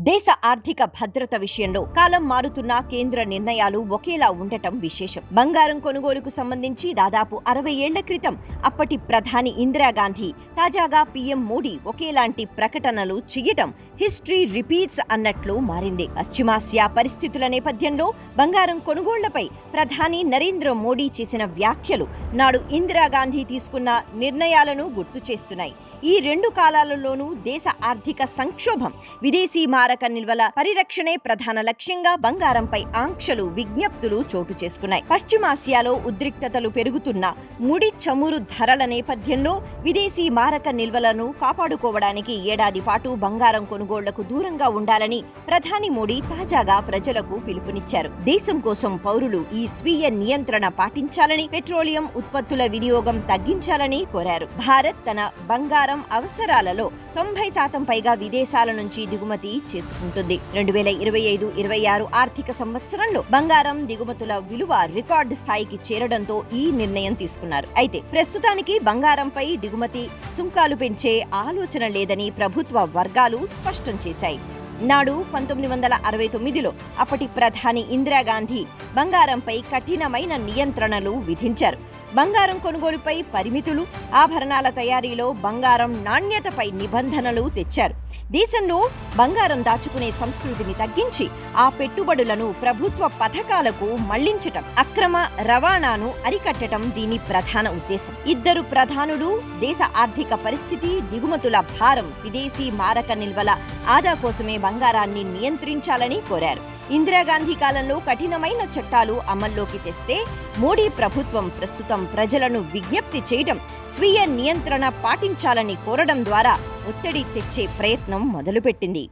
దేశ ఆర్థిక భద్రత విషయంలో కాలం మారుతున్న కేంద్ర నిర్ణయాలు ఒకేలా ఉండటం విశేషం. బంగారం కొనుగోలుకు సంబంధించి దాదాపు 60 ఏళ్ల క్రితం అప్పటి ప్రధాని ఇందిరాగాంధీ, తాజాగా పీఎం మోడీ ఒకేలాంటి ప్రకటనలు చేయటం హిస్టరీ రిపీట్స్ అన్నట్లు మారింది. పశ్చిమాసియా పరిస్థితుల నేపథ్యంలో బంగారం కొనుగోళ్లపై ప్రధాని నరేంద్ర మోడీ చేసిన వ్యాఖ్యలు నాడు ఇందిరాగాంధీ తీసుకున్న నిర్ణయాలను గుర్తు చేస్తున్నాయి. ఈ రెండు కాలాలలోనూ దేశ ఆర్థిక సంక్షోభం, విదేశీ మారక నిల్వల పరిరక్షణే ప్రధాన లక్ష్యంగా బంగారంపై ఆంక్షలు, విజ్ఞప్తులు చోటు చేసుకున్నాయి. పశ్చిమాసియాలో ఉద్రిక్తతలు పెరుగుతున్న ముడి చమురు ధరల నేపథ్యంలో విదేశీ మారక నిల్వలను కాపాడుకోవడానికి ఏడాది పాటు బంగారం కొనుగోళ్లకు దూరంగా ఉండాలని ప్రధాని మోడీ తాజాగా ప్రజలకు పిలుపునిచ్చారు. దేశం కోసం పౌరులు ఈ స్వీయ నియంత్రణ పాటించాలని, పెట్రోలియం ఉత్పత్తుల వినియోగం తగ్గించాలని కోరారు. భారత్ తన బంగారం అవసరాలలో 90% పైగా విదేశాల నుంచి దిగుమతి చేసుకుంటుంది. 2025-26 ఆర్థిక సంవత్సరంలో బంగారం దిగుమతుల విలువ రికార్డు స్థాయికి చేరడంతో ఈ నిర్ణయం తీసుకున్నారు. అయితే ప్రస్తుతానికి బంగారంపై దిగుమతి సుంకాలు పెంచే ఆలోచన లేదని ప్రభుత్వ వర్గాలు స్పష్టం చేశాయి. నాడు 1969లో అప్పటి ప్రధాని ఇందిరాగాంధీ బంగారంపై కఠినమైన నియంత్రణలు విధించారు. బంగారం కొనుగోలుపై పరిమితులు, ఆభరణాల తయారీలో బంగారం నాణ్యతపై నిబంధనలు తెచ్చారు. దేశంలో బంగారం దాచుకునే సంస్కృతిని తగ్గించి ఆ పెట్టుబడులను ప్రభుత్వ పథకాలకు మళ్లించటం, అక్రమ రవాణాను అరికట్టడం దీని ప్రధాన ఉద్దేశం. ఇద్దరు ప్రధానులు దేశ ఆర్థిక పరిస్థితి, దిగుమతుల భారం, విదేశీ మారక నిల్వల ఆదా కోసమే బంగారాన్ని నియంత్రించాలని కోరారు. ఇందిరాగాంధీ కాలంలో కఠినమైన చట్టాలు అమల్లోకి తెస్తే మోడీ ప్రభుత్వం ప్రస్తుతం ప్రజలను విజ్ఞప్తి చేయడం, స్వీయ నియంత్రణ పాటించాలని కోరడం ద్వారా ఒత్తిడి తెచ్చే ప్రయత్నం మొదలుపెట్టింది.